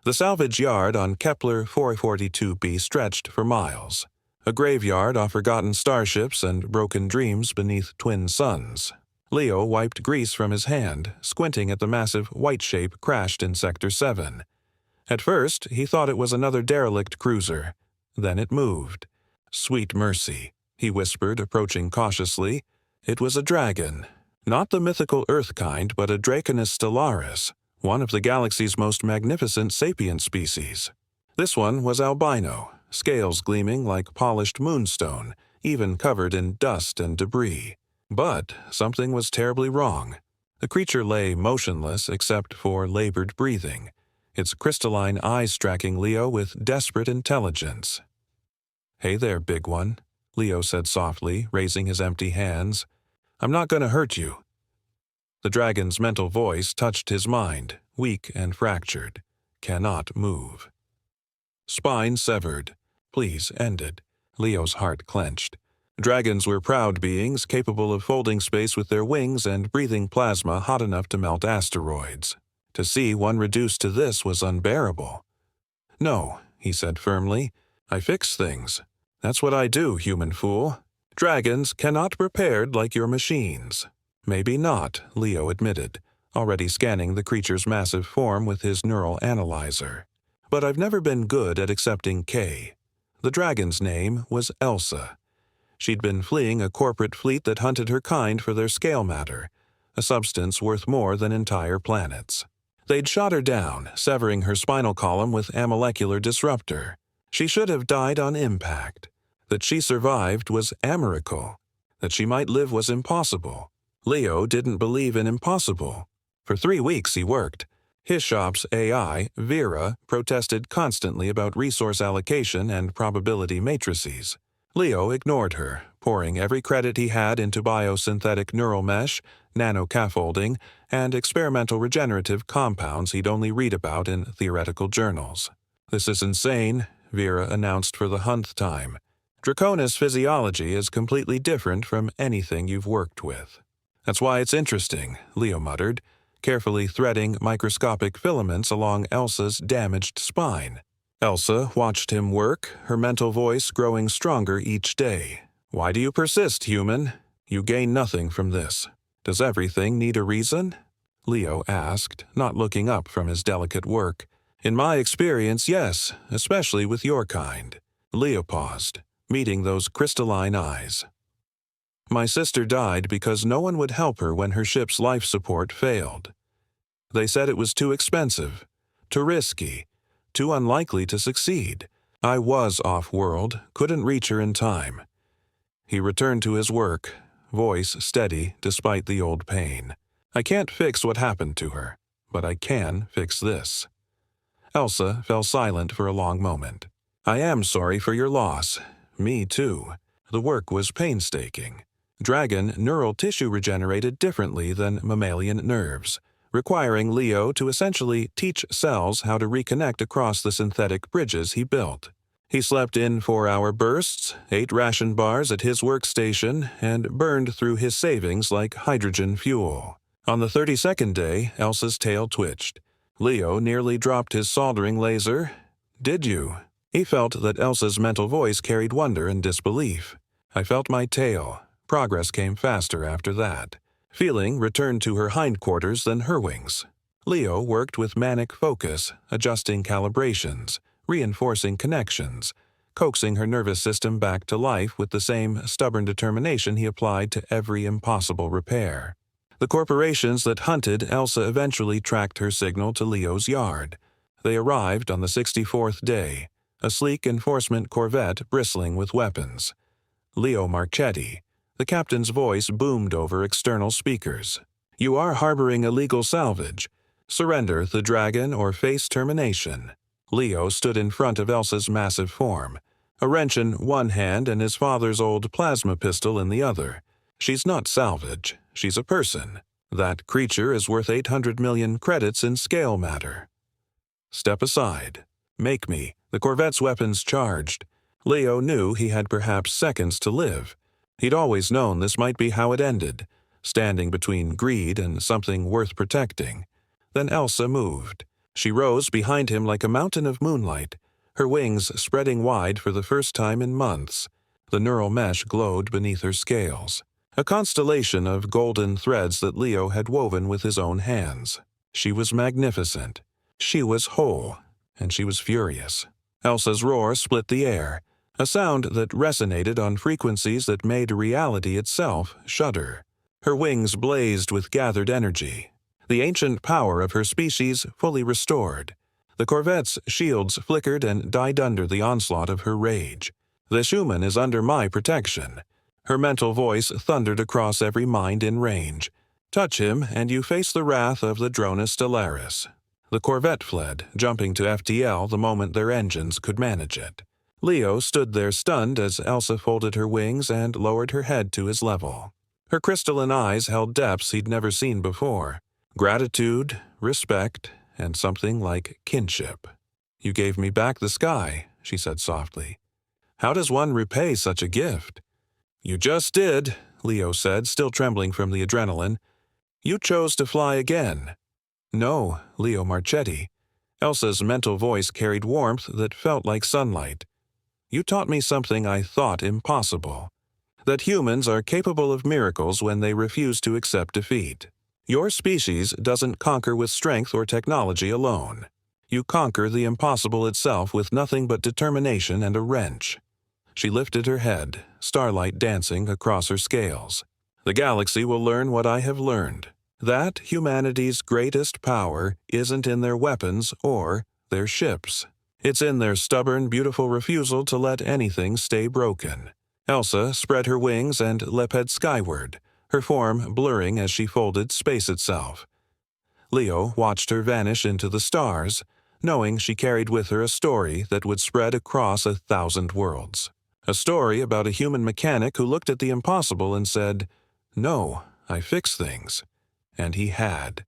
The salvage yard on Kepler 442b stretched for miles, a graveyard of forgotten starships and broken dreams beneath twin suns. Leo wiped grease from his hand, squinting at the massive white shape crashed in Sector 7. At first, he thought it was another derelict cruiser. Then it moved. "Sweet mercy," he whispered, approaching cautiously. It was a dragon. Not the mythical Earth kind, but a Draconus Stellaris, one of the galaxy's most magnificent sapient species. This one was albino, scales gleaming like polished moonstone, even covered in dust and debris. But something was terribly wrong. The creature lay motionless except for labored breathing, its crystalline eyes tracking Leo with desperate intelligence. "Hey there, big one," Leo said softly, raising his empty hands. "I'm not going to hurt you." The dragon's mental voice touched his mind, weak and fractured. "Cannot move." Spine severed. Please end it. Leo's heart clenched. Dragons were proud beings capable of holding space with their wings and breathing plasma hot enough to melt asteroids. To see one reduced to this was unbearable. "No," he said firmly. "I fix things. That's what I do, human fool. Dragons cannot be repaired like your machines." "Maybe not," Leo admitted, already scanning the creature's massive form with his neural analyzer. "But I've never been good at accepting K." The dragon's name was Elsa. She'd been fleeing a corporate fleet that hunted her kind for their scale matter, a substance worth more than entire planets. They'd shot her down, severing her spinal column with a molecular disruptor. She should have died on impact. That she survived was a miracle. That she might live was impossible. Leo didn't believe in impossible. For 3 weeks he worked. His shop's AI, Vera, protested constantly about resource allocation and probability matrices. Leo ignored her, pouring every credit he had into biosynthetic neural mesh, nano-scaffolding, and experimental regenerative compounds he'd only read about in theoretical journals. "This is insane," Vera announced for the 100th time. "Draconus physiology is completely different from anything you've worked with." "That's why it's interesting," Leo muttered, carefully threading microscopic filaments along Elsa's damaged spine. Elsa watched him work, her mental voice growing stronger each day. "Why do you persist, human? You gain nothing from this. Does everything need a reason?" Leo asked, not looking up from his delicate work. "In my experience, yes, especially with your kind." Leo paused, meeting those crystalline eyes. "My sister died because no one would help her when her ship's life support failed. They said it was too expensive, too risky, too unlikely to succeed. I was off-world, couldn't reach her in time." He returned to his work, voice steady despite the old pain. "I can't fix what happened to her, but I can fix this." Elsa fell silent for a long moment. "I am sorry for your loss. Me too. The work was painstaking. Dragon neural tissue regenerated differently than mammalian nerves, requiring Leo to essentially teach cells how to reconnect across the synthetic bridges he built. He slept in 4-hour bursts, ate ration bars at his workstation, and burned through his savings like hydrogen fuel. On the 32nd day, Elsa's tail twitched. Leo nearly dropped his soldering laser. "Did you?" He felt that Elsa's mental voice carried wonder and disbelief. "I felt my tail. Progress came faster after that." Feeling returned to her hindquarters than her wings. Leo worked with manic focus, adjusting calibrations, reinforcing connections, coaxing her nervous system back to life with the same stubborn determination he applied to every impossible repair. The corporations that hunted Elsa eventually tracked her signal to Leo's yard. They arrived on the 64th day, a sleek enforcement corvette bristling with weapons. Leo Marchetti. The captain's voice boomed over external speakers. "You are harboring illegal salvage. Surrender the dragon or face termination." Leo stood in front of Elsa's massive form, a wrench in one hand and his father's old plasma pistol in the other. "She's not salvage. She's a person. That creature is worth 800 million credits in scale matter." "Step aside. Make me." The corvette's weapons charged. Leo knew he had perhaps seconds to live. He'd always known this might be how it ended, standing between greed and something worth protecting. Then Elsa moved. She rose behind him like a mountain of moonlight, her wings spreading wide for the first time in months. The neural mesh glowed beneath her scales, a constellation of golden threads that Leo had woven with his own hands. She was magnificent. She was whole, and she was furious. Elsa's roar split the air, a sound that resonated on frequencies that made reality itself shudder. Her wings blazed with gathered energy, the ancient power of her species fully restored. The corvette's shields flickered and died under the onslaught of her rage. "This human is under my protection." Her mental voice thundered across every mind in range. "Touch him, and you face the wrath of the Draconus Stellaris." The corvette fled, jumping to FTL the moment their engines could manage it. Leo stood there stunned as Elsa folded her wings and lowered her head to his level. Her crystalline eyes held depths he'd never seen before. Gratitude, respect, and something like kinship. "You gave me back the sky," she said softly. "How does one repay such a gift?" "You just did," Leo said, still trembling from the adrenaline. "You chose to fly again." "No, Leo Marchetti." Elsa's mental voice carried warmth that felt like sunlight. "You taught me something I thought impossible. That humans are capable of miracles when they refuse to accept defeat. Your species doesn't conquer with strength or technology alone. You conquer the impossible itself with nothing but determination and a wrench." She lifted her head, starlight dancing across her scales. "The galaxy will learn what I have learned. That humanity's greatest power isn't in their weapons or their ships. It's in their stubborn, beautiful refusal to let anything stay broken." Elsa spread her wings and leaped skyward, her form blurring as she folded space itself. Leo watched her vanish into the stars, knowing she carried with her a story that would spread across 1,000 worlds. A story about a human mechanic who looked at the impossible and said, "No, I fix things." And he had.